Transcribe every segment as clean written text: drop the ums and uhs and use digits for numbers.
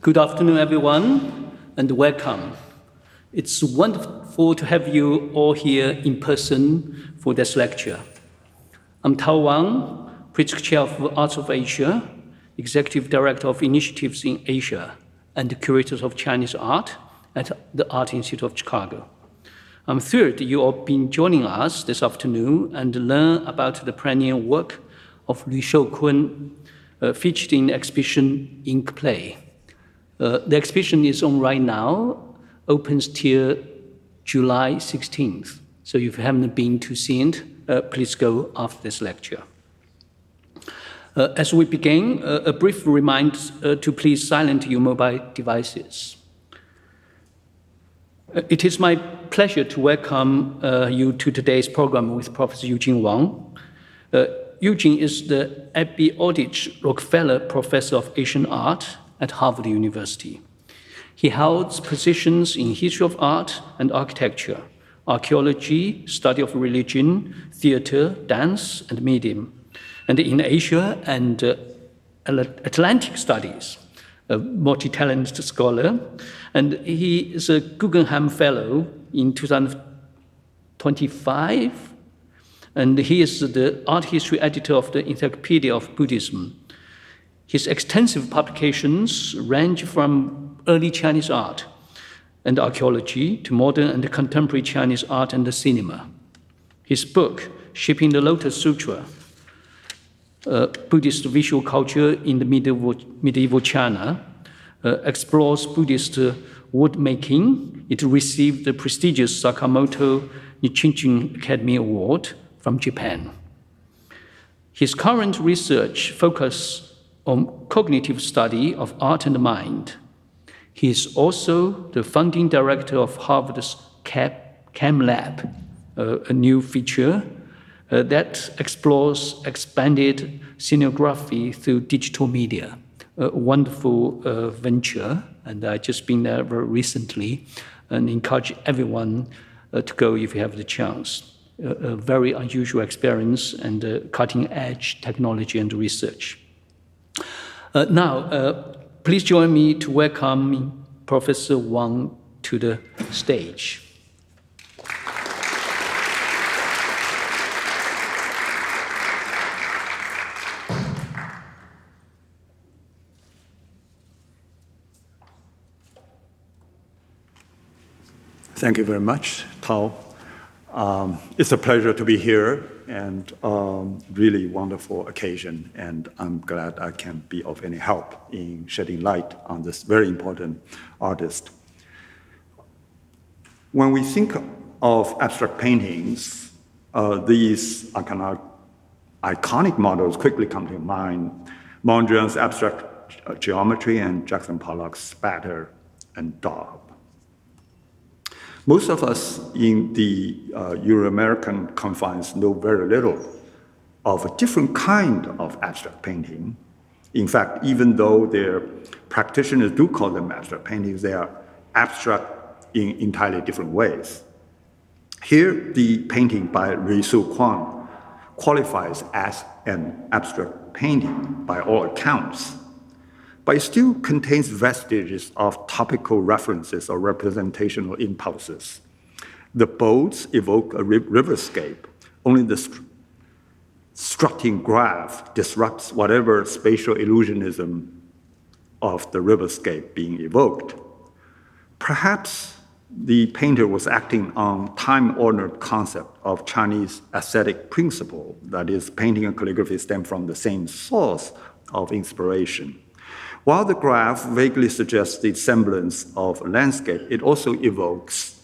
Good afternoon, everyone, and welcome. It's wonderful to have you all here in person for this lecture. I'm Tao Wang, Pritzker Chair of Arts of Asia, Executive Director of Initiatives in Asia, and Curator of Chinese Art at the Art Institute of Chicago. I'm thrilled you all been joining us this afternoon and learn about the pioneer work of Lui Shou-Kwan, featured in the exhibition Ink Play. The exhibition is on right now, opens till July 16th. So if you haven't been to see it, please go after this lecture. As we begin, a brief reminder to please silence your mobile devices. It is my pleasure to welcome you to today's program with Professor Eugene Wang. Eugene is the Abbey Aldrich Rockefeller Professor of Asian Art at Harvard University. He holds positions in history of art and architecture, archaeology, study of religion, theater, dance, and medium, and in Asia and Atlantic studies, a multi-talented scholar, and he is a Guggenheim Fellow in 2025, and he is the art history editor of the Encyclopedia of Buddhism. His extensive publications range from early Chinese art and archaeology to modern and contemporary Chinese art and cinema. His book, Shaping the Lotus Sutra, Buddhist Visual Culture in the Medieval China, explores Buddhist woodmaking. It received the prestigious Sakamoto Nichiren Academy Award from Japan. His current research focuses on cognitive study of art and mind. He is also the founding director of Harvard's Cam Lab, a new feature that explores expanded scenography through digital media. A wonderful venture, and I've just been there very recently and encourage everyone to go if you have the chance. A very unusual experience and cutting-edge technology and research. Now, please join me to welcome Professor Wang to the stage. Thank you very much, Tao. It's a pleasure to be here and really wonderful occasion, and I'm glad I can be of any help in shedding light on this very important artist. When we think of abstract paintings, these are kind of iconic models quickly come to mind. Mondrian's abstract geometry and Jackson Pollock's spatter-and-daub. Most of us in the Euro-American confines know very little of a different kind of abstract painting. In fact, even though their practitioners do call them abstract paintings, they are abstract in entirely different ways. Here, the painting by Lui Shou-Kwan qualifies as an abstract painting by all accounts, but it still contains vestiges of topical references or representational impulses. The boats evoke a riverscape. Only the strutting graph disrupts whatever spatial illusionism of the riverscape being evoked. Perhaps the painter was acting on time-honored concept of Chinese aesthetic principle, that is, painting and calligraphy stem from the same source of inspiration. While the graph vaguely suggests the semblance of a landscape, it also evokes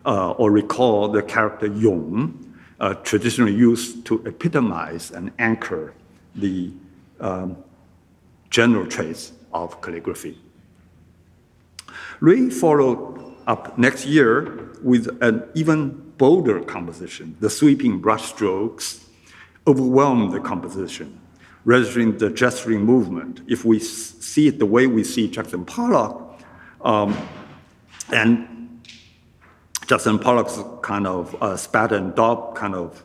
or recall the character Yong, traditionally used to epitomize and anchor the general traits of calligraphy. Lui followed up next year with an even bolder composition. The sweeping brushstrokes overwhelm the composition, registering the gesturing movement. If we see it the way we see Jackson Pollock, and Jackson Pollock's kind of spatter-and-daub kind of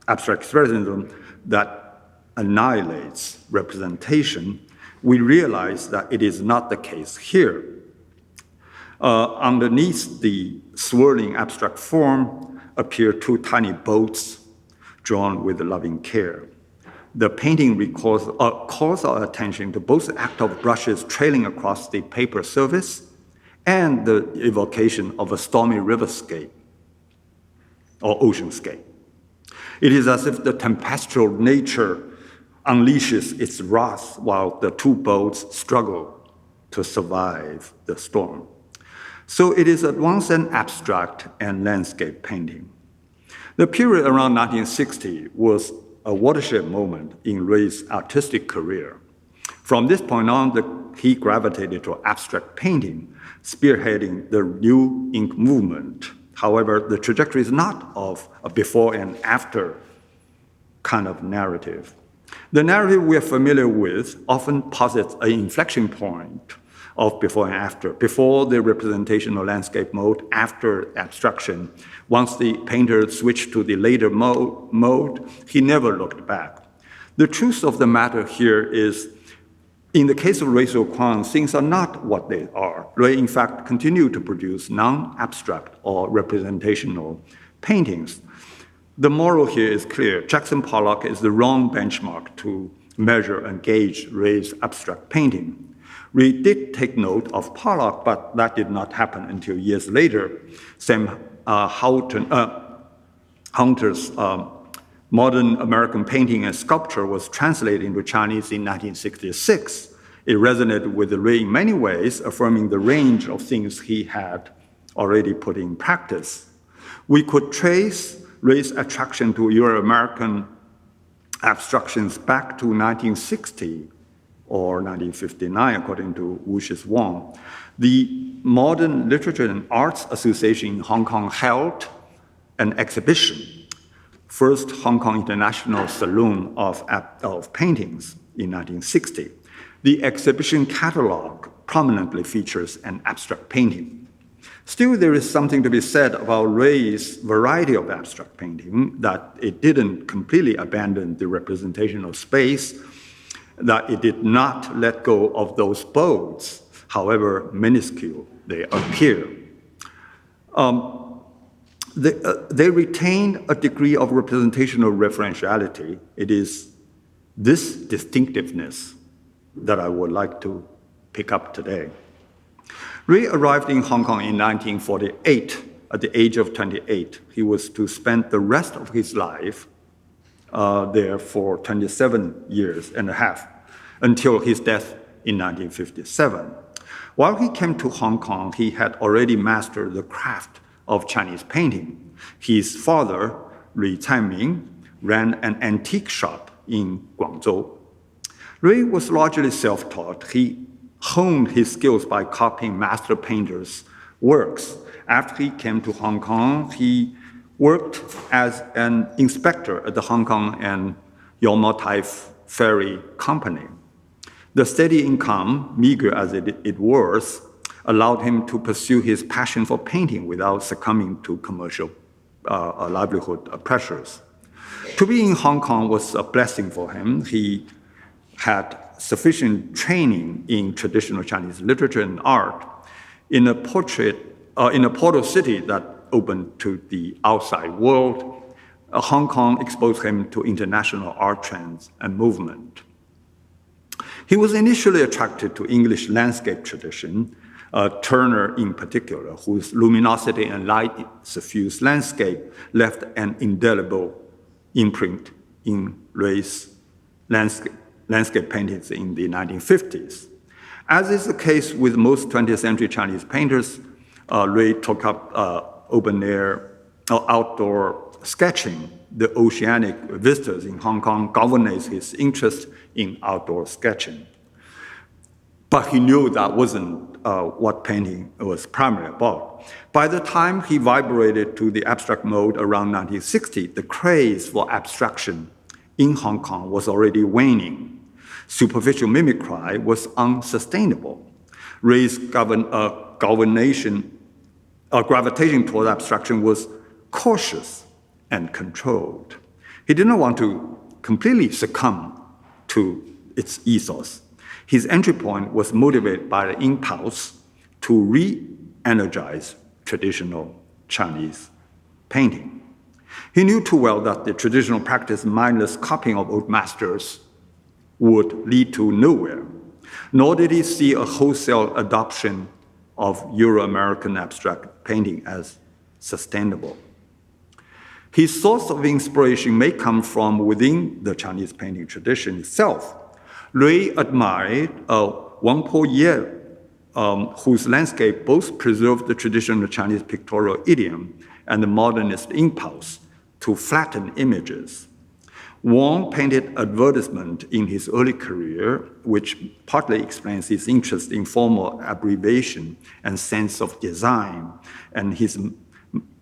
abstract expressionism that annihilates representation, We realize that it is not the case here. Underneath the swirling abstract form appear two tiny boats drawn with loving care. The painting calls our attention to both the act of brushes trailing across the paper surface and the evocation of a stormy riverscape or oceanscape. It is as if the tempestural nature unleashes its wrath while the two boats struggle to survive the storm. So it is at once an abstract and landscape painting. The period around 1960 was a watershed moment in Lui's artistic career. From this point on, he gravitated to abstract painting, spearheading the new ink movement. However, the trajectory is not of a before and after kind of narrative. The narrative we are familiar with often posits an inflection point of before and after. Before the representational landscape mode, after abstraction. Once the painter switched to the later mode, he never looked back. The truth of the matter here is, in the case of Lui Shou-Kwan, things are not what they are. Lui, in fact, continued to produce non-abstract or representational paintings. The moral here is clear. Jackson Pollock is the wrong benchmark to measure and gauge Lui's abstract painting. We did take note of Pollock, but that did not happen until years later. Sam Hunter's Modern American Painting and Sculpture was translated into Chinese in 1966. It resonated with Lui in many ways, affirming the range of things he had already put in practice. We could trace Lui's attraction to Euro-American abstractions back to 1960 or 1959, according to Wang. The Modern Literature and Arts Association in Hong Kong held an exhibition, first Hong Kong International Saloon of Paintings in 1960. The exhibition catalog prominently features an abstract painting. Still, there is something to be said about Lui's variety of abstract painting, that it didn't completely abandon the representational space, that it did not let go of those boats, however minuscule they appear. They retain a degree of representational referentiality. It is this distinctiveness that I would like to pick up today. Lui arrived in Hong Kong in 1948 at the age of 28. He was to spend the rest of his life there for 27 years and a half until his death in 1957. While he came to Hong Kong, he had already mastered the craft of Chinese painting. His father, Lui Caiming, ran an antique shop in Guangzhou. Lui was largely self-taught. He honed his skills by copying master painters' works. After he came to Hong Kong, he worked as an inspector at the Hong Kong and Yau Mo Tai Ferry Company. The steady income, meager as it was, allowed him to pursue his passion for painting without succumbing to commercial livelihood pressures. To be in Hong Kong was a blessing for him. He had sufficient training in traditional Chinese literature and art. In a portal city that opened to the outside world, Hong Kong exposed him to international art trends and movement. He was initially attracted to English landscape tradition, Turner in particular, whose luminosity and light suffused landscape left an indelible imprint in Lui's landscape paintings in the 1950s. As is the case with most 20th century Chinese painters, Lui took up open-air or outdoor sketching. The oceanic vistas in Hong Kong galvanized his interest in outdoor sketching. But he knew that wasn't what painting was primarily about. By the time he vibrated to the abstract mode around 1960, the craze for abstraction in Hong Kong was already waning. Superficial mimicry was unsustainable. Lui's gravitation toward abstraction was cautious and controlled. He did not want to completely succumb to its ethos. His entry point was motivated by the impulse to re-energize traditional Chinese painting. He knew too well that the traditional practice, mindless copying of old masters, would lead to nowhere, nor did he see a wholesale adoption of Euro-American abstract painting as sustainable. His source of inspiration may come from within the Chinese painting tradition itself. Lui admired Wang Po-Ye, whose landscape both preserved the traditional Chinese pictorial idiom and the modernist impulse to flatten images. Wang painted advertisement in his early career, which partly explains his interest in formal abbreviation and sense of design and his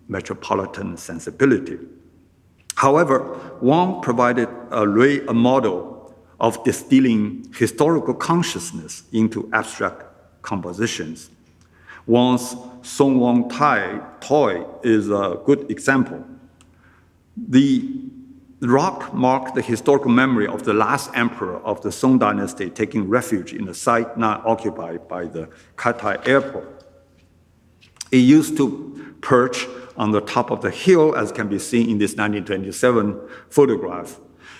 metropolitan sensibility. However, Wang provided Lui a model of distilling historical consciousness into abstract compositions. Wang's Song Wang Tai toy is a good example. The rock marked the historical memory of the last emperor of the Song dynasty taking refuge in a site now occupied by the Katai airport. It used to perch on the top of the hill, as can be seen in this 1927 photograph.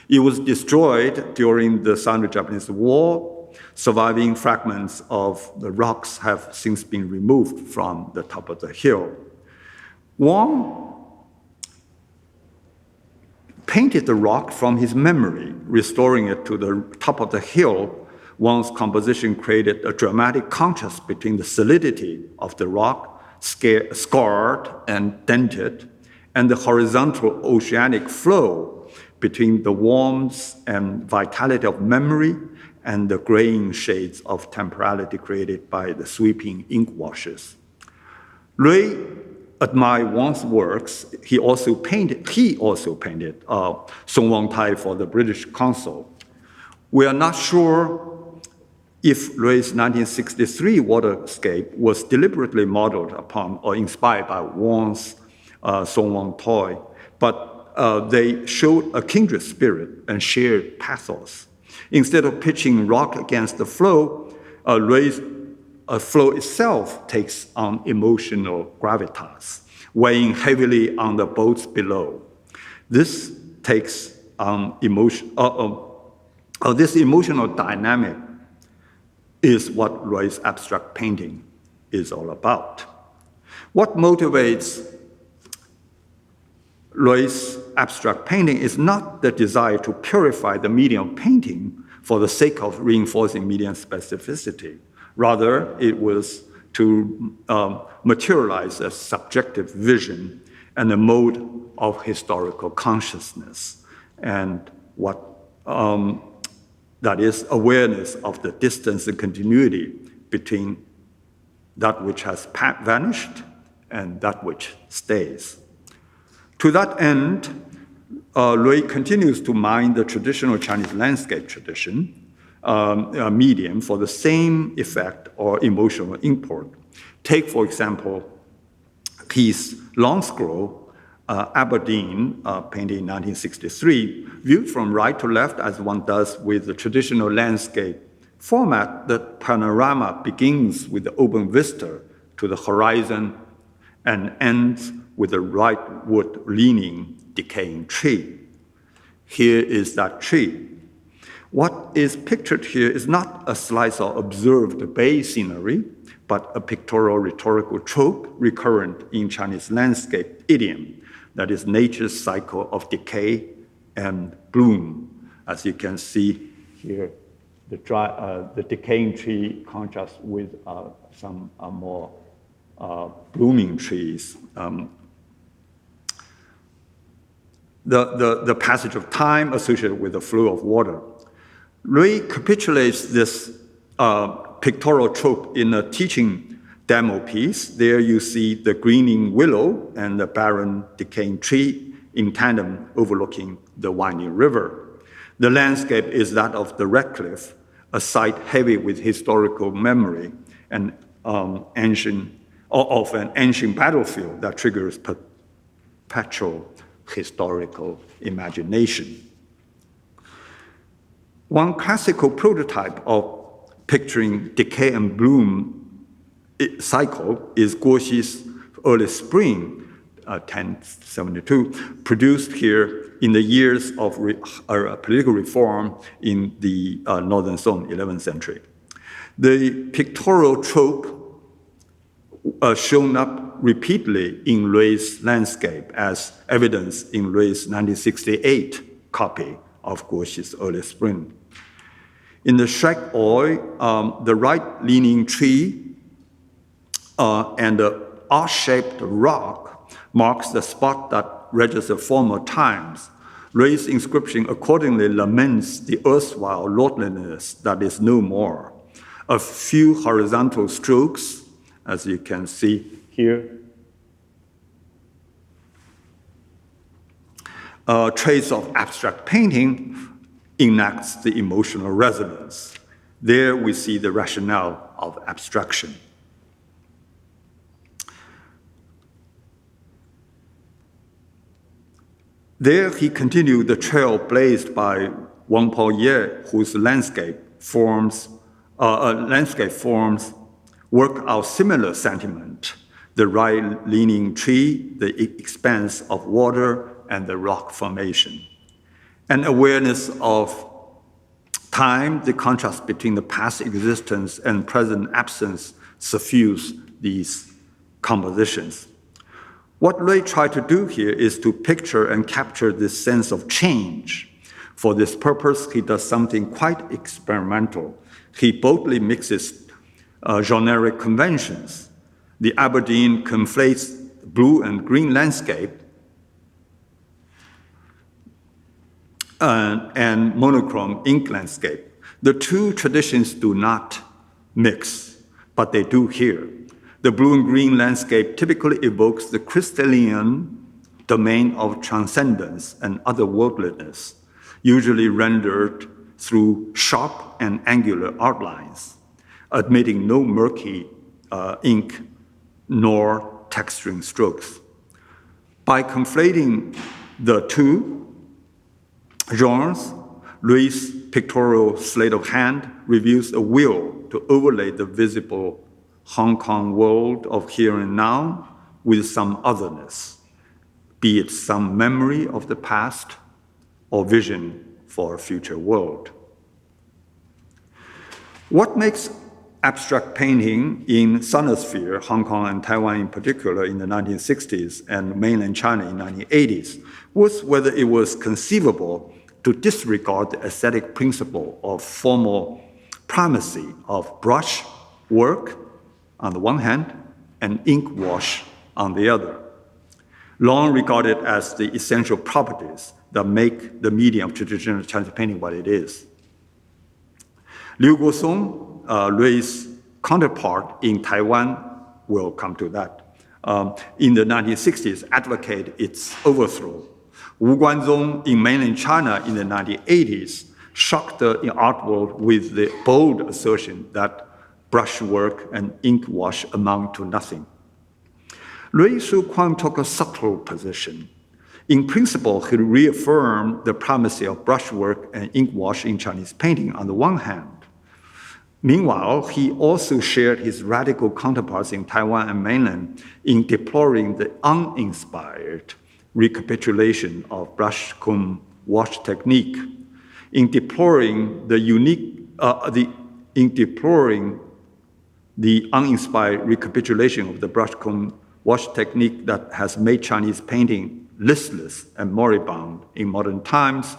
It was destroyed during the Sino-Japanese War. Surviving fragments of the rocks have since been removed from the top of the hill. Wang painted the rock from his memory, restoring it to the top of the hill. Wang's composition created a dramatic contrast between the solidity of the rock, scarred and dented, and the horizontal oceanic flow between the warmth and vitality of memory and the graying shades of temporality created by the sweeping ink washes. Lui admired Wang's works. He also painted Song Wang Tai for the British consul. We are not sure if Lui's 1963 waterscape was deliberately modeled upon or inspired by Wang's Song Wang Tai, but they showed a kindred spirit and shared pathos. Instead of pitching rock against the flow, Lui's flow itself takes on emotional gravitas, weighing heavily on the boats below. This takes on this emotional dynamic is what Lui's abstract painting is all about. What motivates Lui's abstract painting is not the desire to purify the medium of painting for the sake of reinforcing medium specificity. Rather, it was to materialize a subjective vision and a mode of historical consciousness, and what that is awareness of the distance and continuity between that which has vanished and that which stays. To that end, Lui continues to mine the traditional Chinese landscape tradition medium for the same effect or emotional import. Take, for example, his long scroll, Aberdeen, painted in 1963, viewed from right to left as one does with the traditional landscape format. The panorama begins with the open vista to the horizon and ends with a rightward-leaning decaying tree. Here is that tree. What is pictured here is not a slice of observed bay scenery, but a pictorial rhetorical trope recurrent in Chinese landscape idiom, that is nature's cycle of decay and bloom. As you can see here, the decaying tree contrasts with some more blooming trees. The passage of time associated with the flow of water. Lui capitulates this pictorial trope in a teaching demo piece. There you see the greening willow and the barren decaying tree in tandem overlooking the winding river. The landscape is that of the Red Cliff, a site heavy with historical memory and of an ancient battlefield that triggers perpetual historical imagination. One classical prototype of picturing decay and bloom cycle is Guoxi's early spring, 1072, produced here in the years of political reform in the northern Song, 11th century. The pictorial trope shown up repeatedly in Lui's landscape as evidence in Lui's 1968 copy of Guoxi's early spring. In the Shrek Oil, the right-leaning tree and the R-shaped rock marks the spot that registers former times. Lui's inscription accordingly laments the erstwhile lordliness that is no more. A few horizontal strokes, as you can see here, trace of abstract painting enacts the emotional resonance. There we see the rationale of abstraction. There he continued the trail blazed by Wang Paoye, whose landscape forms work out similar sentiment: the right-leaning tree, the expanse of water, and the rock formation. An awareness of time, the contrast between the past existence and present absence suffuse these compositions. What Lui tried to do here is to picture and capture this sense of change. For this purpose, he does something quite experimental. He boldly mixes generic conventions. The Aberdeen conflates blue and green landscape and monochrome ink landscape. The two traditions do not mix, but they do here. The blue and green landscape typically evokes the crystalline domain of transcendence and otherworldliness, usually rendered through sharp and angular outlines, admitting no murky ink nor texturing strokes. By conflating the two genres, Lui's pictorial sleight of hand reveals a will to overlay the visible Hong Kong world of here and now with some otherness, be it some memory of the past or vision for a future world. What makes abstract painting in Sinosphere, Hong Kong and Taiwan in particular, in the 1960s and mainland China in the 1980s was whether it was conceivable to disregard the aesthetic principle of formal primacy of brush work on the one hand and ink wash on the other, long regarded as the essential properties that make the medium of traditional Chinese painting what it is. Liu Kuo-sung, Lui's counterpart in Taiwan, will come to that, in the 1960s advocated its overthrow. Wu Guanzong in mainland China in the 1980s shocked the art world with the bold assertion that brushwork and ink wash amount to nothing. Lui Shou-Kwan took a subtle position. In principle, he reaffirmed the primacy of brushwork and ink wash in Chinese painting on the one hand. Meanwhile, he also shared his radical counterparts in Taiwan and mainland in deploring the uninspired recapitulation of brush comb wash technique, in deploring the uninspired recapitulation of the brush comb wash technique that has made Chinese painting listless and moribund in modern times.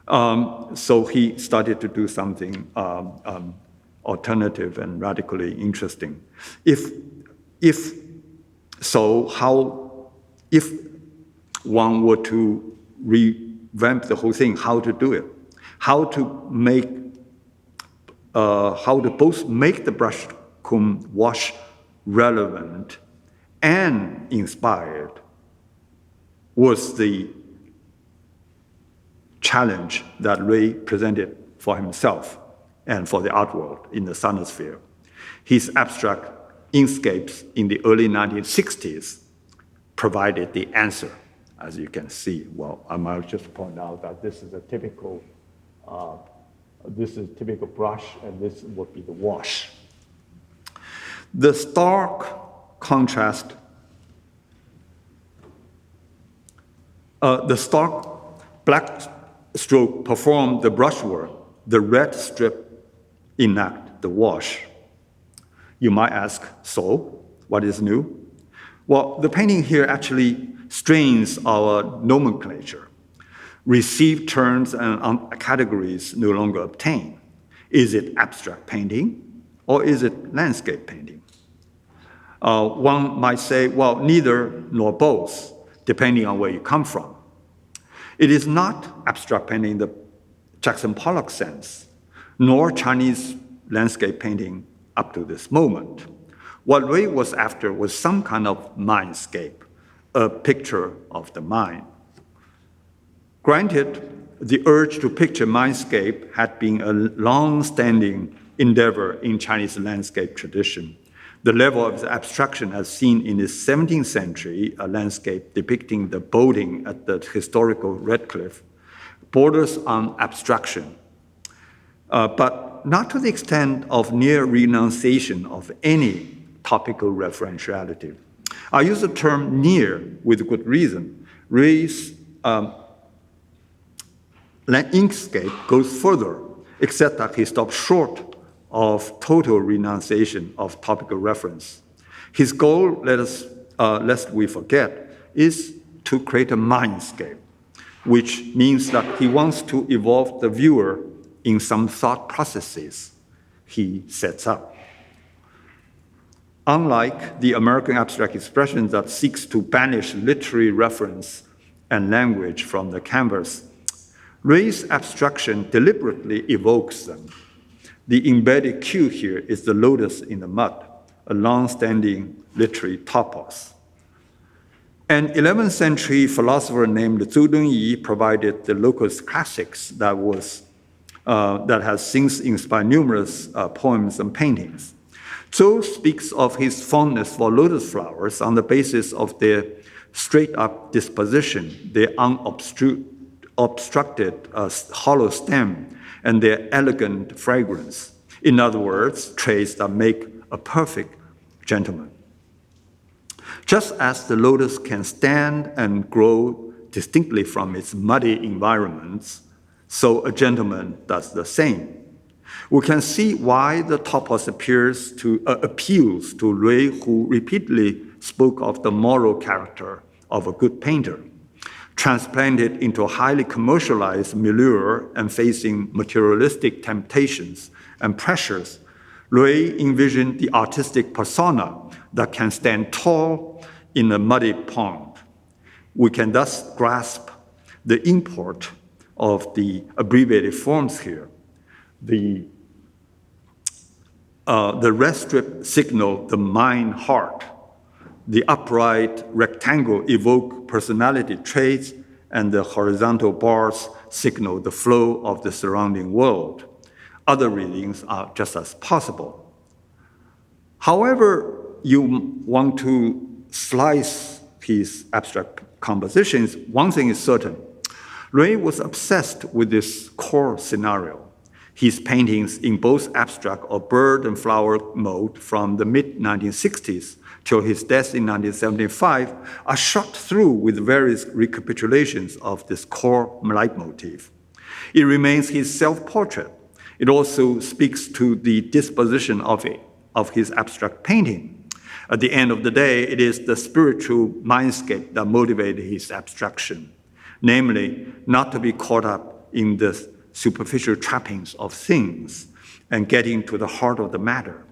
So he started to do something alternative and radically interesting. If one were to revamp the whole thing, how to do it? How to both make the brush comb wash relevant and inspired was the challenge that Lui presented for himself and for the art world in the Sinosphere. His abstract inkscapes in the early 1960s provided the answer, as you can see. Well, I might just point out that this is a typical This is typical brush, and this would be the wash. The stark contrast, the stark black stroke perform the brushwork, the red strip enact the wash. You might ask, so what is new? Well, the painting here actually strains our nomenclature. Received terms and categories no longer obtain. Is it abstract painting or is it landscape painting? One might say, well, neither nor both, depending on where you come from. It is not abstract painting in the Jackson Pollock sense, nor Chinese landscape painting up to this moment. What Lui was after was some kind of mindscape, a picture of the mind. Granted, the urge to picture mindscape had been a long-standing endeavor in Chinese landscape tradition. The level of abstraction as seen in the 17th century, a landscape depicting the boating at the historical Red Cliff, borders on abstraction, but not to the extent of near renunciation of any topical referentiality. I use the term near with good reason. Lui's inkscape goes further, except that he stops short of total renunciation of topical reference. His goal, lest we forget, is to create a mindscape, which means that he wants to involve the viewer in some thought processes he sets up. Unlike the American abstract expression that seeks to banish literary reference and language from the canvas, Lui's abstraction deliberately evokes them. The embedded cue here is the lotus in the mud, a long-standing literary topos. An 11th century philosopher named Zhou Dunyi provided the locus classics that has since inspired numerous poems and paintings. Zhou speaks of his fondness for lotus flowers on the basis of their straight-up disposition, their unobstructed hollow stem, and their elegant fragrance. In other words, traits that make a perfect gentleman. Just as the lotus can stand and grow distinctly from its muddy environments, so a gentleman does the same. We can see why the topos appeals to Lui, who repeatedly spoke of the moral character of a good painter. Transplanted into a highly commercialized milieu and facing materialistic temptations and pressures, Lui envisioned the artistic persona that can stand tall in a muddy pond. We can thus grasp the import of the abbreviated forms here. The red strip signal the mind heart. The upright rectangle evoke personality traits, and the horizontal bars signal the flow of the surrounding world. Other readings are just as possible. However you want to slice his abstract compositions, one thing is certain. Lui was obsessed with this core scenario. His paintings in both abstract or bird and flower mode from the mid-1960s till his death in 1975 are shot through with various recapitulations of this core leitmotif. It remains his self-portrait. It also speaks to the disposition of his abstract painting. At the end of the day, it is the spiritual mindscape that motivated his abstraction, namely, not to be caught up in the superficial trappings of things and getting to the heart of the matter,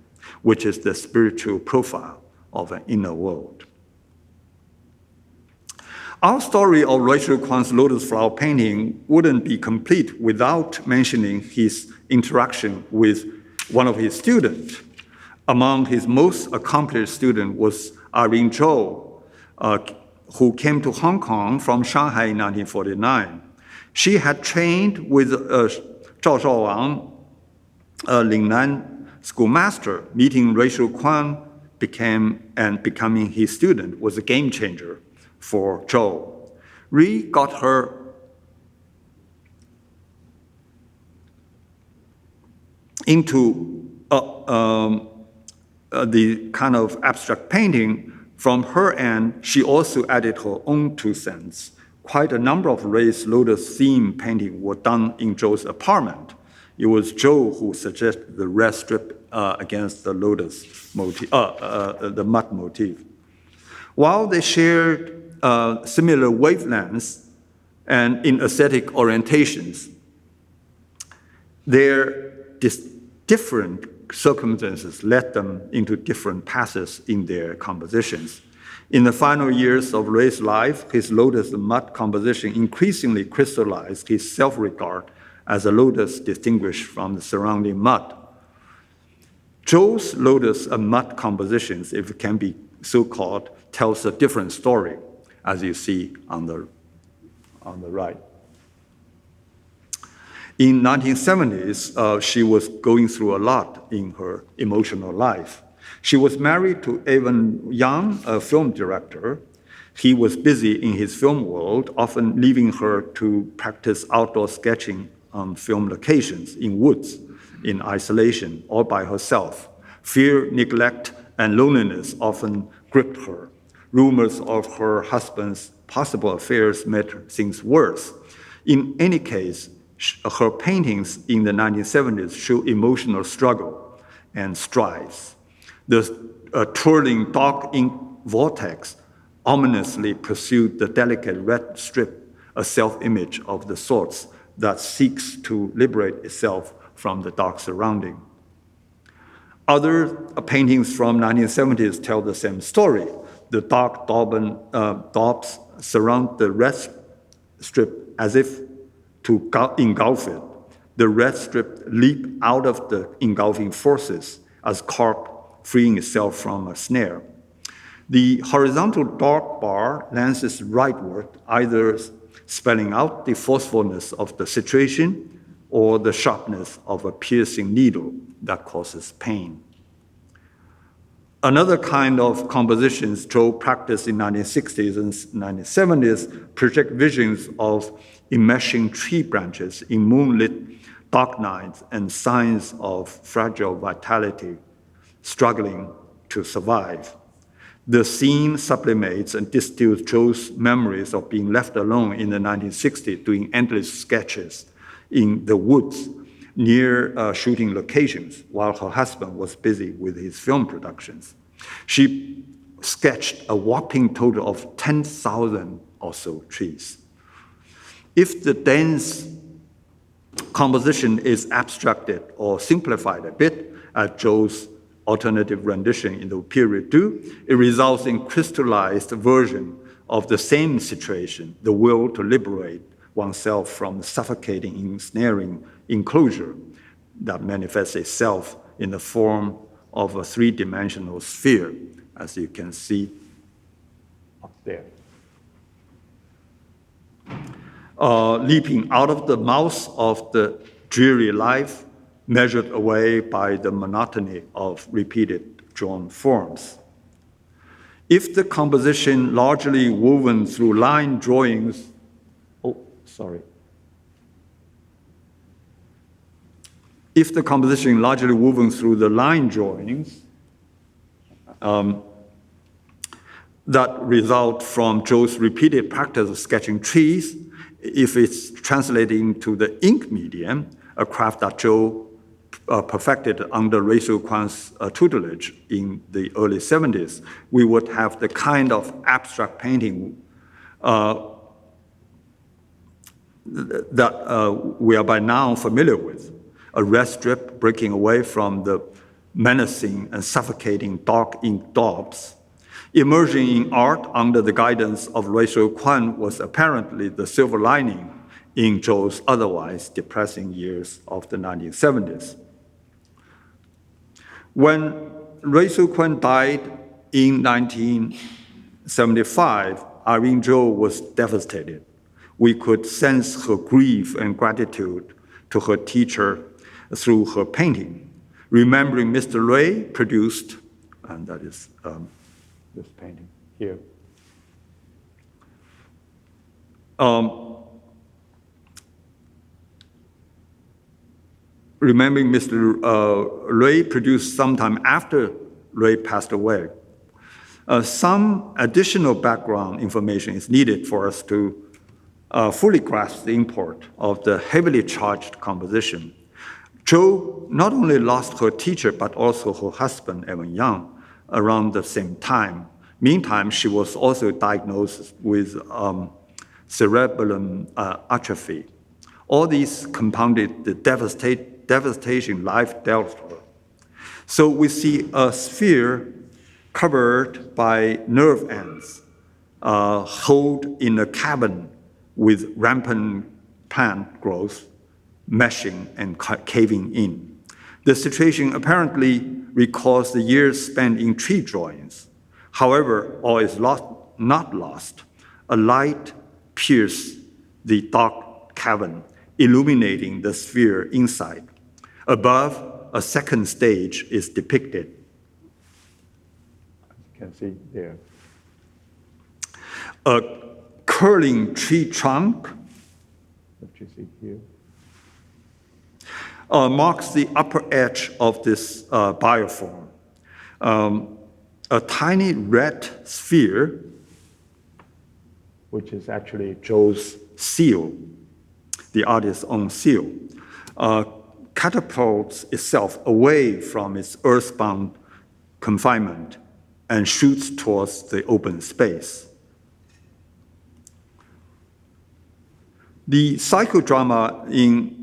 which is the spiritual profile of an inner world. Our story of Lui Shou-Kwan's lotus flower painting wouldn't be complete without mentioning his interaction with one of his students. Among his most accomplished students was Irene Chou, who came to Hong Kong from Shanghai in 1949. She had trained with Zhao Shaowang, a Lingnan schoolmaster. Meeting Lui Shou-Kwan becoming his student was a game changer for Chou. Lui got her into the kind of abstract painting. From her end, she also added her own 2 cents. Quite a number of raised lotus theme paintings were done in Chou's apartment. It was Chou who suggested the red strip against the lotus motif, the mud motif. While they shared similar wavelengths and in aesthetic orientations, their different circumstances led them into different paths in their compositions. In the final years of Lui's life, his lotus mud composition increasingly crystallized his self-regard as a lotus distinguished from the surrounding mud. Chou's lotus and mud compositions, if it can be so called, tells a different story, as you see on the right. In 1970s, she was going through a lot in her emotional life. She was married to Eugene Wang, a film director. He was busy in his film world, often leaving her to practice outdoor sketching on film locations in woods, in isolation, all by herself. Fear, neglect, and loneliness often gripped her. Rumors of her husband's possible affairs made things worse. In any case, her paintings in the 1970s show emotional struggle and strife. The twirling dark ink vortex ominously pursued the delicate red strip, a self-image of the sorts that seeks to liberate itself from the dark surrounding. Other paintings from 1970s tell the same story. The dark daubs surround the red strip as if to engulf it. The red strip leap out of the engulfing forces as carp freeing itself from a snare. The horizontal dark bar lances rightward, either spelling out the forcefulness of the situation or the sharpness of a piercing needle that causes pain. Another kind of compositions Chou practiced in 1960s and 1970s project visions of enmeshing tree branches in moonlit dark nights and signs of fragile vitality struggling to survive. The scene sublimates and distills Chou's memories of being left alone in the 1960s doing endless sketches in the woods near shooting locations while her husband was busy with his film productions. She sketched a whopping total of 10,000 or so trees. If the dense composition is abstracted or simplified a bit, as Chou's alternative rendition in the period do, it results in crystallized version of the same situation, the will to liberate oneself from suffocating, ensnaring enclosure that manifests itself in the form of a three-dimensional sphere, as you can see up there. Leaping out of the mouth of the dreary life, measured away by the monotony of repeated drawn forms. If the composition largely woven through line drawings, If the composition largely woven through the line drawings that result from Chou's repeated practice of sketching trees, if it's translated into the ink medium, a craft that Chou perfected under Lui Shou-Kwan's tutelage in the early 70s, we would have the kind of abstract painting that we are by now familiar with. A red strip breaking away from the menacing and suffocating dark ink daubs. Emerging in art under the guidance of Lui Shou-Kwan was apparently the silver lining in Chou's otherwise depressing years of the 1970s. When Lui Shou-Kwan died in 1975, Irene was devastated. We could sense her grief and gratitude to her teacher through her painting. Remembering Mr. Lui produced, and that is this painting here. remembering Mr. Lui produced sometime after Lui passed away. Some additional background information is needed for us to fully grasp the import of the heavily charged composition. Chou not only lost her teacher, but also her husband, Evan Yang, around the same time. Meantime, she was also diagnosed with cerebellum atrophy. All these compounded the devastation life dealt her. So we see a sphere covered by nerve ends, held in a cavern with rampant plant growth, meshing and caving in. The situation apparently recalls the years spent in tree drawings. However, all is not lost. A light pierces the dark cavern, illuminating the sphere inside. Above, a second stage is depicted. As you can see there. A curling tree trunk, that you see here, marks the upper edge of this bioform. A tiny red sphere, which is actually Chou's seal, the artist's own seal, catapults itself away from its earthbound confinement and shoots towards the open space. The psychodrama in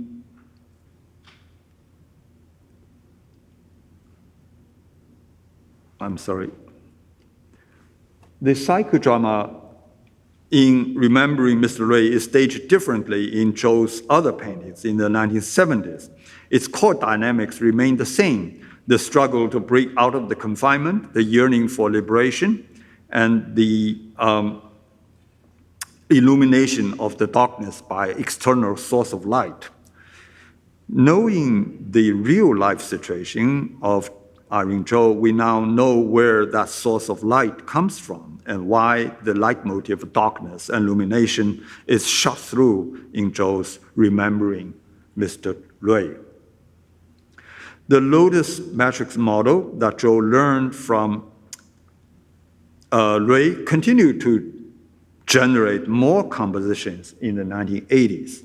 The psychodrama in Remembering Mr. Lui is staged differently in Chou's other paintings in the 1970s. Its core dynamics remain the same: the struggle to break out of the confinement, the yearning for liberation, and the illumination of the darkness by external source of light. Knowing the real-life situation of Irene Chou, we now know where that source of light comes from and why the leitmotif of darkness and illumination is shot through in Chou's Remembering Mr. Lui. The lotus matrix model that Chou learned from Lui continued to generate more compositions in the 1980s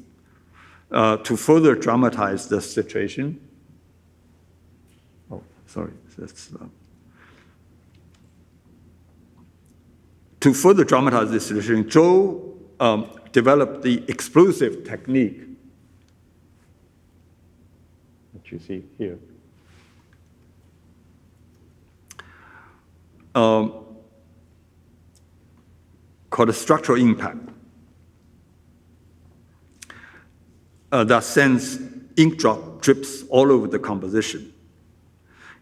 to further dramatize the situation. To further dramatize this situation, Chou developed the explosive technique that you see here. Called a structural impact that sends ink drop drips all over the composition.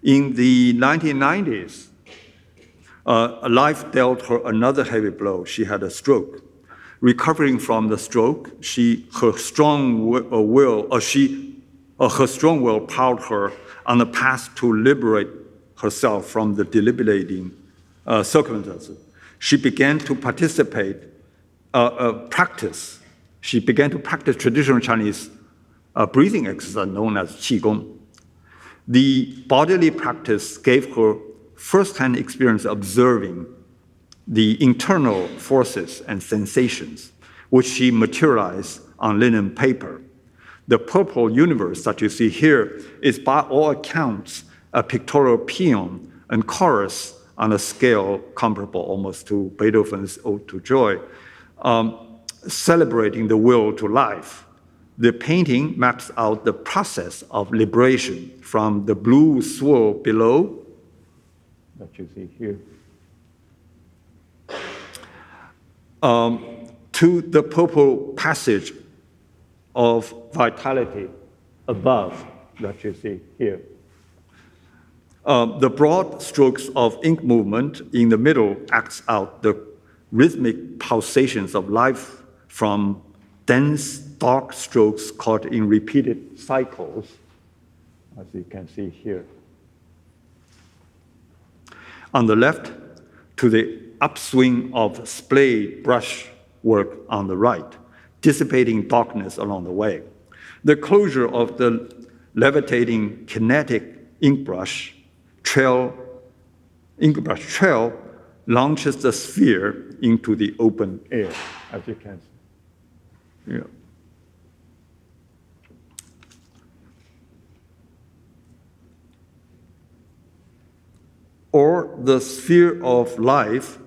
In the 1990s, life dealt her another heavy blow. She had a stroke. Recovering from the stroke, her strong will powered her on the path to liberate herself from the debilitating circumstances. She began to practice traditional Chinese breathing exercise known as Qigong. The bodily practice gave her first-hand experience observing the internal forces and sensations, which she materialized on linen paper. The purple universe that you see here is by all accounts a pictorial paean and chorus on a scale comparable almost to Beethoven's Ode to Joy, celebrating the will to life. The painting maps out the process of liberation from the blue swirl below, that you see here, to the purple passage of vitality above, that you see here. The broad strokes of ink movement in the middle acts out the rhythmic pulsations of life from dense, dark strokes caught in repeated cycles, as you can see here. On the left, to the upswing of splayed brush work on the right, dissipating darkness along the way. The closure of the levitating kinetic ink brush trail launches the sphere into the open air, as you can see. Yeah. Or the sphere of life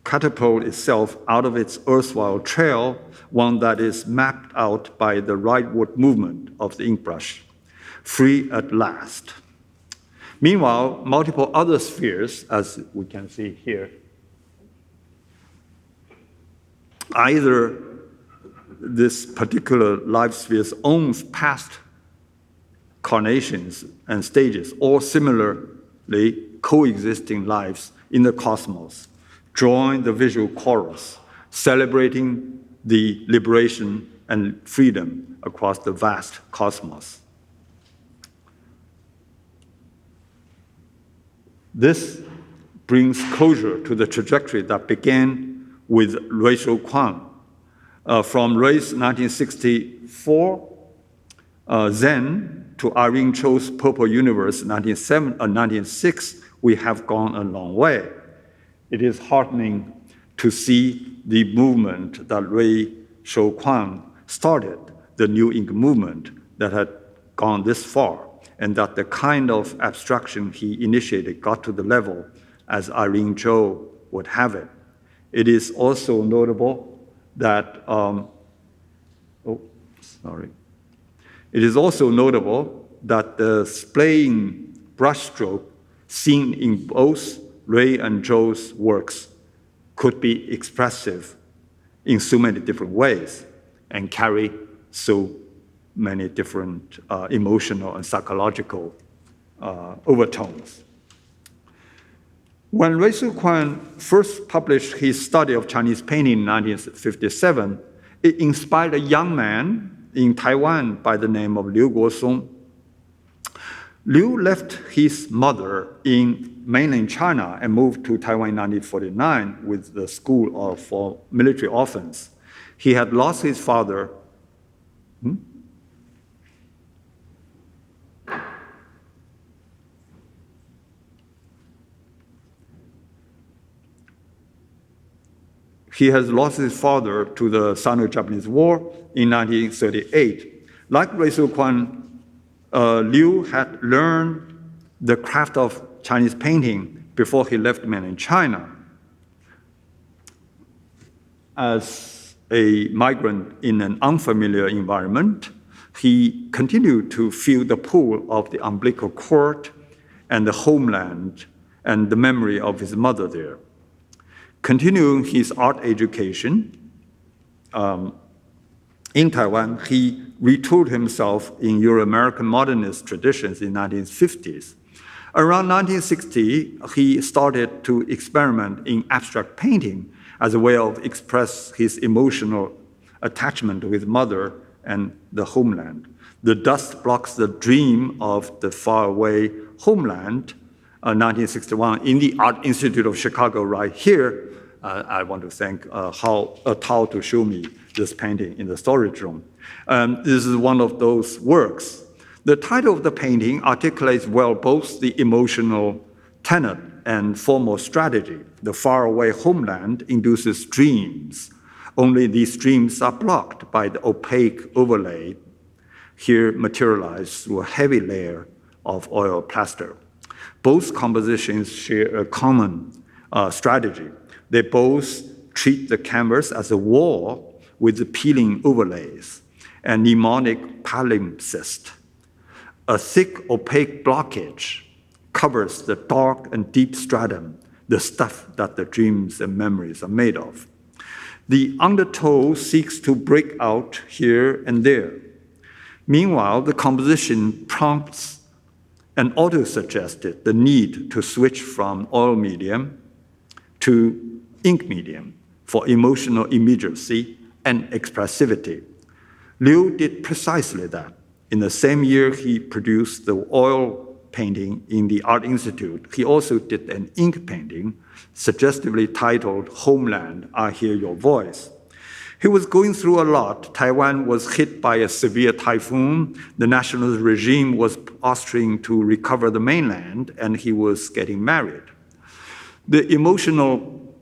catapult itself out of its erstwhile trail, one that is mapped out by the rightward movement of the ink brush, free at last. Meanwhile, multiple other spheres, as we can see here, either this particular life sphere's own past carnations and stages, or similarly coexisting lives in the cosmos, join the visual chorus, celebrating the liberation and freedom across the vast cosmos. This brings closure to the trajectory that began with Lui Shou-Kwan. From Rui's 1964 Zen to Irene Chou's Purple Universe 1906, we have gone a long way. It is heartening to see the movement that Lui Shou-Kwan started, the New Ink movement that had gone this far, and that the kind of abstraction he initiated got to the level as Irene Chou would have it. It is also notable that, It is also notable that the splaying brushstroke seen in both Lui and Chou's works could be expressive in so many different ways and carry so many different emotional and psychological overtones. When Lui Shou-Kwan first published his study of Chinese painting in 1957, it inspired a young man in Taiwan by the name of Liu Kuo-sung. Liu left his mother in mainland China and moved to Taiwan in 1949 with the School for Military Orphans. He had lost his father. He has lost his father to the Sino-Japanese War in 1938. Like Lui Shou-Kwan, Liu had learned the craft of Chinese painting before he left mainland China. As a migrant in an unfamiliar environment, he continued to feel the pull of the umbilical cord and the homeland and the memory of his mother there. Continuing his art education in Taiwan, he retooled himself in Euro-American modernist traditions in the 1950s. Around 1960, he started to experiment in abstract painting as a way of express his emotional attachment to his mother and the homeland. The Dust Blocks the Dream of the Faraway Homeland, 1961, in the Art Institute of Chicago right here. I want to thank Tao to show me this painting in the storage room. This is one of those works. The title of the painting articulates well both the emotional tenet and formal strategy. The faraway homeland induces dreams. Only these dreams are blocked by the opaque overlay, here materialized through a heavy layer of oil plaster. Both compositions share a common strategy. They both treat the canvas as a wall with the peeling overlays and mnemonic palimpsest. A thick, opaque blockage covers the dark and deep stratum, the stuff that the dreams and memories are made of. The undertow seeks to break out here and there. Meanwhile, the composition prompts and auto-suggested the need to switch from oil medium to ink medium for emotional immediacy and expressivity. Liu did precisely that. In the same year he produced the oil painting in the Art Institute, he also did an ink painting, suggestively titled Homeland, I Hear Your Voice. He was going through a lot. Taiwan was hit by a severe typhoon. The nationalist regime was posturing to recover the mainland, and he was getting married. The emotional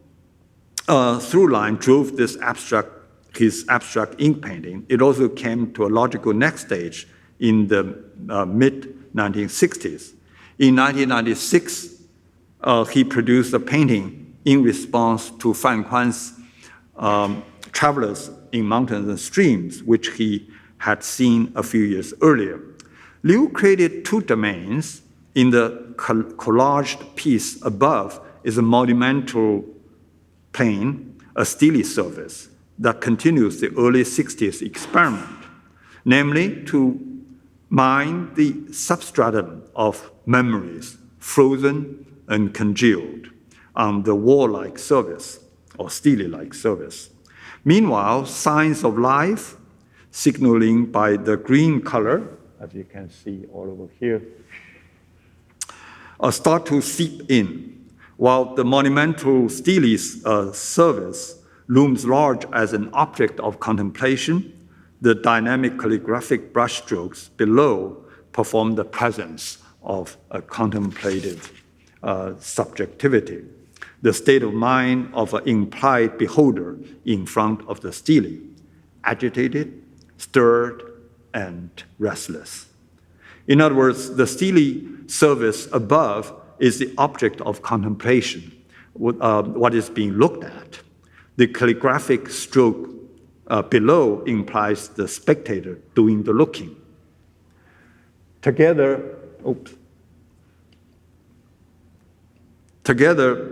through line drove his abstract ink painting. It also came to a logical next stage in the mid-1960s. In 1996, he produced a painting in response to Fan Kuan's Travelers in Mountains and Streams, which he had seen a few years earlier. Liu created two domains. In the collaged piece above is a monumental plane, a steely surface that continues the early 60s experiment, namely to mine the substratum of memories, frozen and congealed on the wall-like surface or steely-like surface. Meanwhile, signs of life, signaling by the green color, as you can see all over here, start to seep in, while the monumental steely surface looms large as an object of contemplation. The dynamic calligraphic brushstrokes below perform the presence of a contemplative subjectivity, the state of mind of an implied beholder in front of the stele, agitated, stirred, and restless. In other words, the stele surface above is the object of contemplation, what is being looked at. The calligraphic stroke below implies the spectator doing the looking. Together,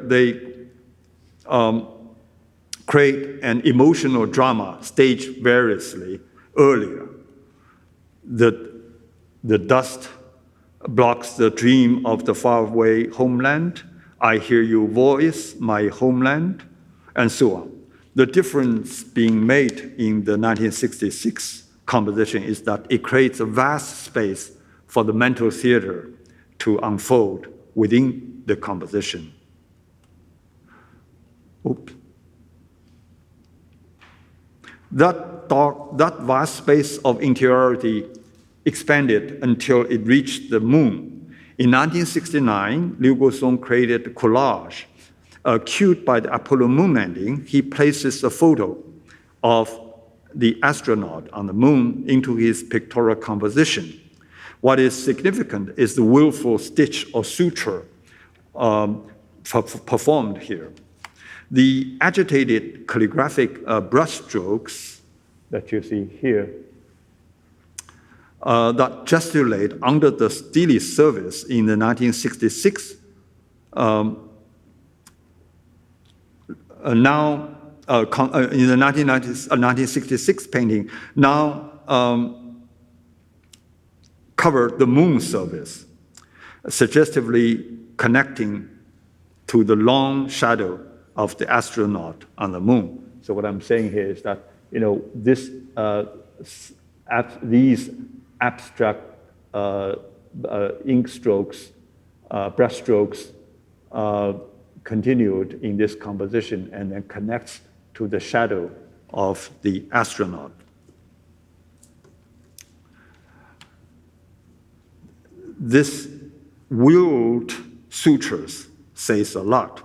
they create an emotional drama staged variously earlier. The dust blocks the dream of the faraway homeland. I hear your voice, my homeland, and so on. The difference being made in the 1966 composition is that it creates a vast space for the mental theater to unfold within the composition. That vast space of interiority expanded until it reached the moon. In 1969, Liu Kuo-sung created Collage. Cued by the Apollo moon landing, he places a photo of the astronaut on the moon into his pictorial composition. What is significant is the willful stitch or suture performed here. The agitated calligraphic brushstrokes that you see here that gesticulate under the steely surface in the 1966 in the 1966 painting now cover the moon surface, suggestively connecting to the long shadow of the astronaut on the moon. So what I'm saying here is that these abstract ink strokes, brush strokes, continued in this composition and then connects to the shadow of the astronaut. This willed sutures says a lot.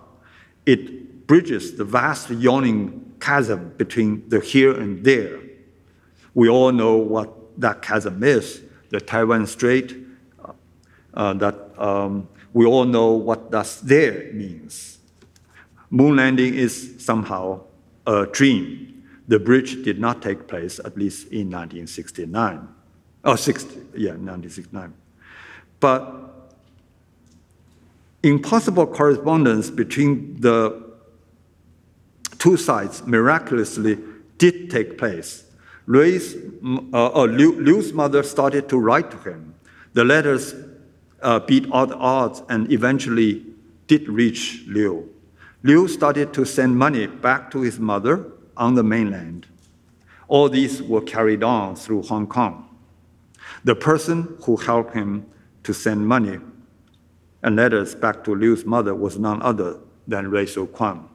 It bridges the vast yawning chasm between the here and there. We all know what that chasm is, the Taiwan Strait, we all know what that there means. Moon landing is somehow a dream. The bridge did not take place, at least in 1969. 1969. But impossible correspondence between the two sides miraculously did take place. Liu's mother started to write to him. The letters beat all the odds and eventually did reach Liu. Liu started to send money back to his mother on the mainland. All these were carried on through Hong Kong. The person who helped him to send money and letters back to Liu's mother was none other than Lui Shou-Kwan,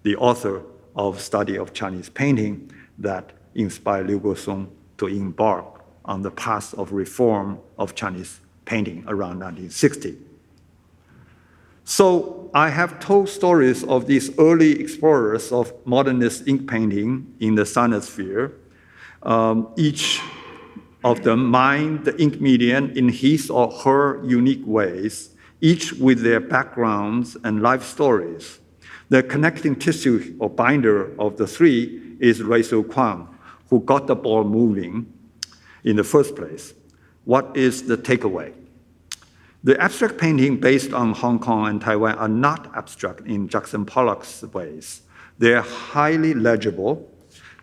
the author of Study of Chinese Painting that inspired Liu Kuo-sung to embark on the path of reform of Chinese painting around 1960. So I have told stories of these early explorers of modernist ink painting in the sinosphere. Each of them mined the ink medium in his or her unique ways, each with their backgrounds and life stories. The connecting tissue or binder of the three is Lui Shou-Kwan, who got the ball moving in the first place. What is the takeaway? The abstract painting based on Hong Kong and Taiwan are not abstract in Jackson Pollock's ways. They're highly legible,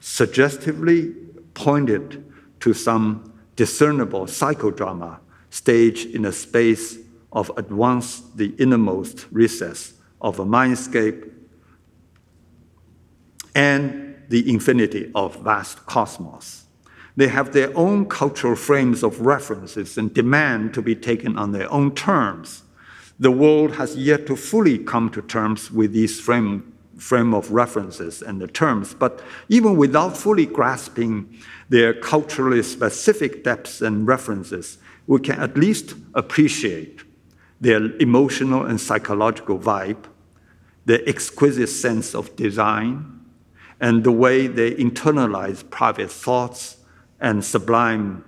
suggestively pointed to some discernible psychodrama staged in a space of at once the innermost recess of a mindscape and the infinity of vast cosmos. They have their own cultural frames of references and demand to be taken on their own terms. The world has yet to fully come to terms with these frame of references and the terms, but even without fully grasping their culturally specific depths and references, we can at least appreciate their emotional and psychological vibe, their exquisite sense of design, and the way they internalize private thoughts and sublimate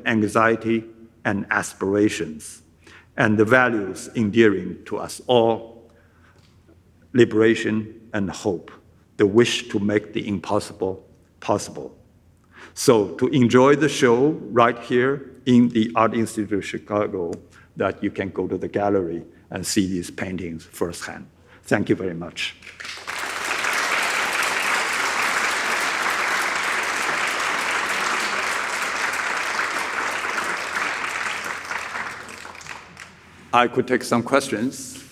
anxiety and aspirations, and the values endearing to us all, liberation and hope, the wish to make the impossible possible. So to enjoy the show right here in the Art Institute of Chicago, that you can go to the gallery and see these paintings firsthand. Thank you very much. I could take some questions.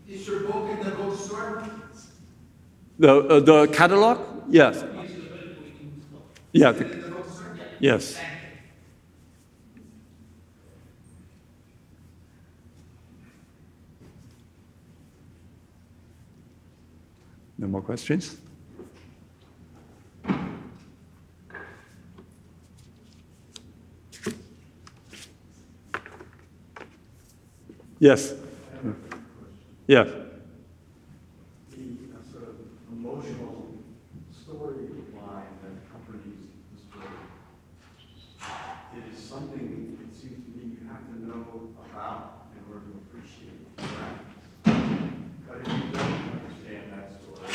Is your book in the bookstore? The catalog? Yes. Yeah. Is it in the bookstore? Yes. No more questions? Yes. Yeah. The sort of emotional storyline that accompanies the story. It is something, it seems to me, you have to know about in order to appreciate the graphics. But if you don't understand that story,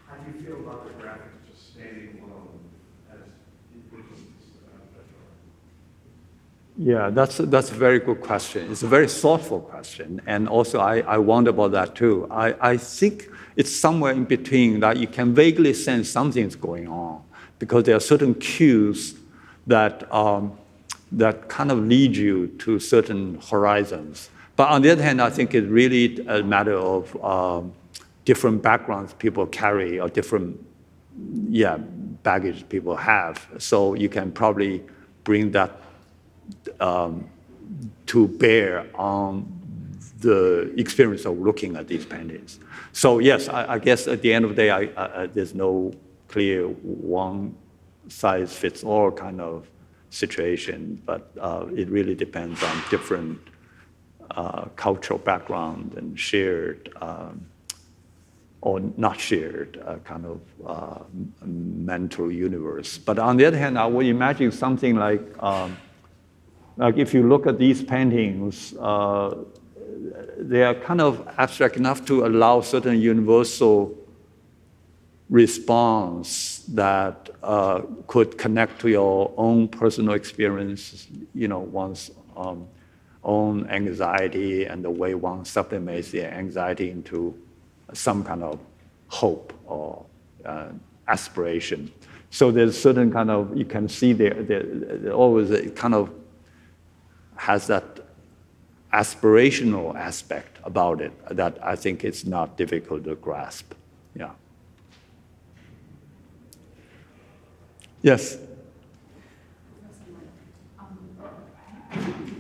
how do you feel about the graphics just standing alone as individuals? Yeah, that's a very good question. It's a very thoughtful question. And also I wonder about that too. I think it's somewhere in between that you can vaguely sense something's going on because there are certain cues that, that kind of lead you to certain horizons. But on the other hand, I think it's really a matter of different backgrounds people carry or different baggage people have. So you can probably bring that to bear on the experience of looking at these paintings. So yes, I guess at the end of the day, there's no clear one-size-fits-all kind of situation, but it really depends on different cultural background and shared or not shared kind of mental universe. But on the other hand, I would imagine something like if you look at these paintings, they are kind of abstract enough to allow certain universal response that could connect to your own personal experience, one's own anxiety and the way one sublimates their anxiety into some kind of hope or aspiration. So there's certain kind of, you can see there always a kind of has that aspirational aspect about it that I think it's not difficult to grasp. Yeah. Yes. I think you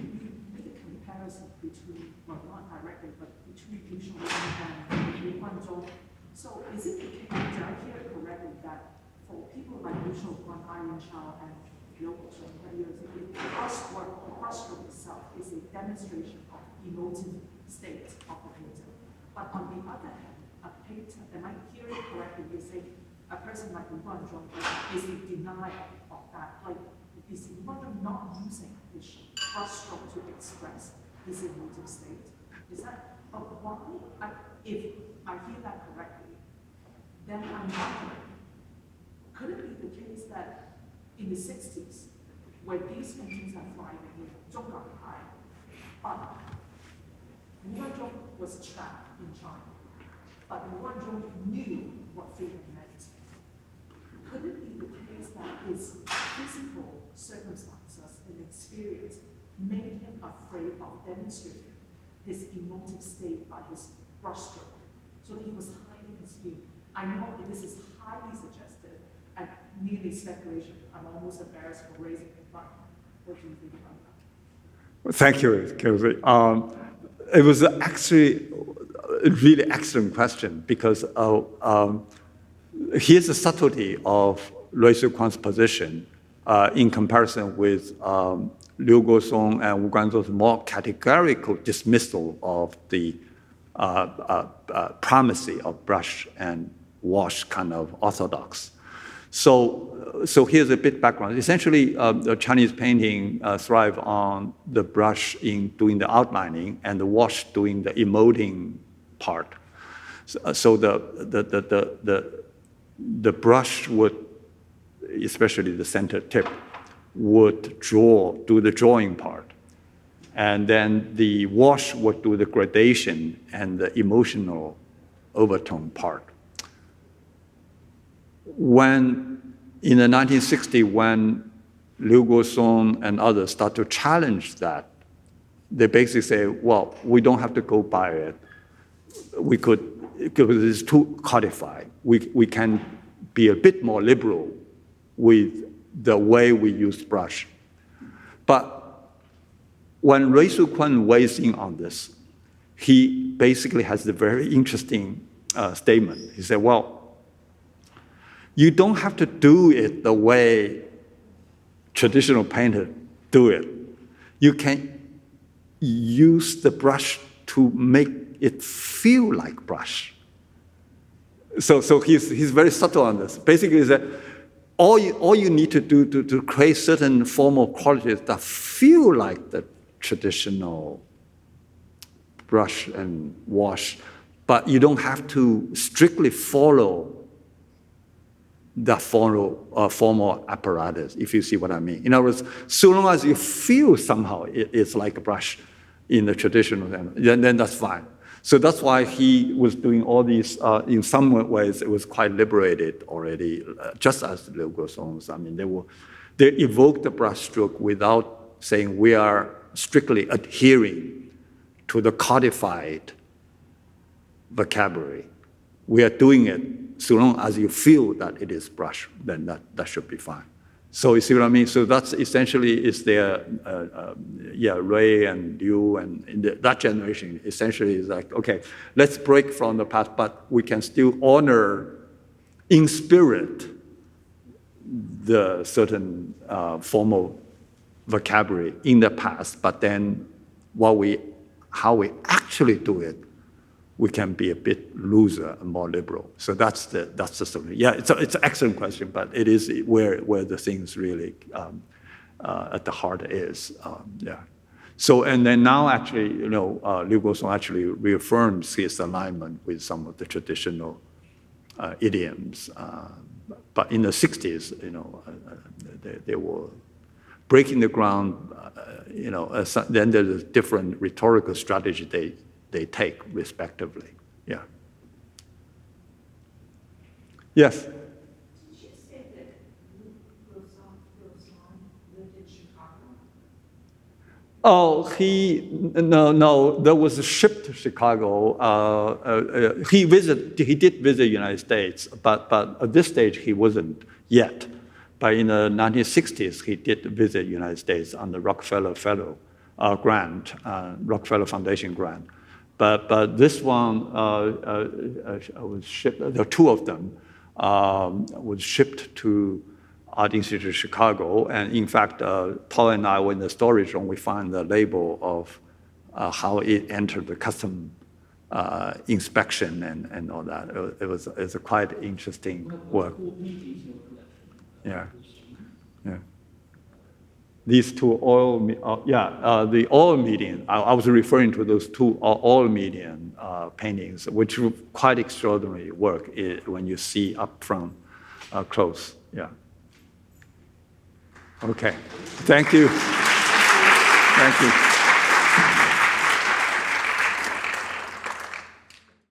make a comparison between, well, not directly, but between Liu Shou-Kwan and Liu Kuo-sung So is it the case, did I hear it correctly, that for people like Lui Shou-Kwan, Irene, Chou, and Liu Kuo-sung, the brushstroke itself is a demonstration of emotive state of the painter. But on the other hand, a painter, am I hearing correctly, you say a person like Liu Kuo-sung is a denial of that, like is not using his brushstroke to express his emotive state. Is that, but why, if I hear that correctly, then I'm wondering, could it be the case that in the 60s, when these paintings are thriving in Zhongnanhai, but Liu Kuo-sung was trapped in China, but Liu Kuo-sung knew what freedom meant. Could it be the case that his physical circumstances and experience made him afraid of demonstrating his emotive state by his brushstroke? So he was hiding his feeling. I know that this is highly suggestive and merely speculation. I'm almost embarrassed for raising it, but what do you think about that? Thank you, Kelsey. It was actually a really excellent question because here's the subtlety of Lui Shou-Kwan's position in comparison with Liu Kuo-sung and Wu Guanzhou's more categorical dismissal of the primacy of brush and wash kind of orthodox. So here's a bit background. Essentially, the Chinese painting thrive on the brush in doing the outlining and the wash doing the emoting part. So the brush would, especially the center tip, would do the drawing part. And then the wash would do the gradation and the emotional overtone part. When, in the 1960s, when Liu Kuo-sung and others start to challenge that, they basically say, well, we don't have to go by it. We could, because it's too codified, we can be a bit more liberal with the way we use brush. But when Lui Shou-Kwan weighs in on this, he basically has a very interesting statement. He said, well, you don't have to do it the way traditional painters do it. You can use the brush to make it feel like brush. So he's very subtle on this. Basically, is that all you need to do to create certain formal qualities that feel like the traditional brush and wash, but you don't have to strictly follow the formal apparatus, if you see what I mean. In other words, so long as you feel somehow it's like a brush in the traditional sense, then that's fine. So that's why he was doing all these, in some ways, it was quite liberated already, just as Liu Kuo-sung's. I mean, they evoked the brushstroke without saying we are strictly adhering to the codified vocabulary. We are doing it so long as you feel that it is brush, then that should be fine. So you see what I mean? So that's essentially is their, Ray and Liu and that generation essentially is like, okay, let's break from the past, but we can still honor in spirit the certain formal vocabulary in the past, but then how we actually do it, we can be a bit looser and more liberal. So that's the solution. Yeah, it's an excellent question, but it is where the things really at the heart is. Yeah. So and then now actually, Liu Kuo-sung actually reaffirms his alignment with some of the traditional idioms. But in the 60s, they were breaking the ground. Then there's a different rhetorical strategy they take respectively. Yeah. Yes? Did you say that Liu Kuo-sung lived in Chicago? Oh, no, there was a ship to Chicago. He did visit the United States, but at this stage he wasn't yet. But in the 1960s, he did visit the United States on the Rockefeller Fellow grant, Rockefeller Foundation grant. But this one was shipped. The two of them was shipped to Art Institute of Chicago, and in fact, Paul and I were in the storage room. We found the label of how it entered the custom inspection and all that. It was a quite interesting work. Yeah, yeah. These two the oil medium. I was referring to those two oil medium paintings, which were quite extraordinary work when you see up from close. Yeah. Okay. Thank you. Thank you.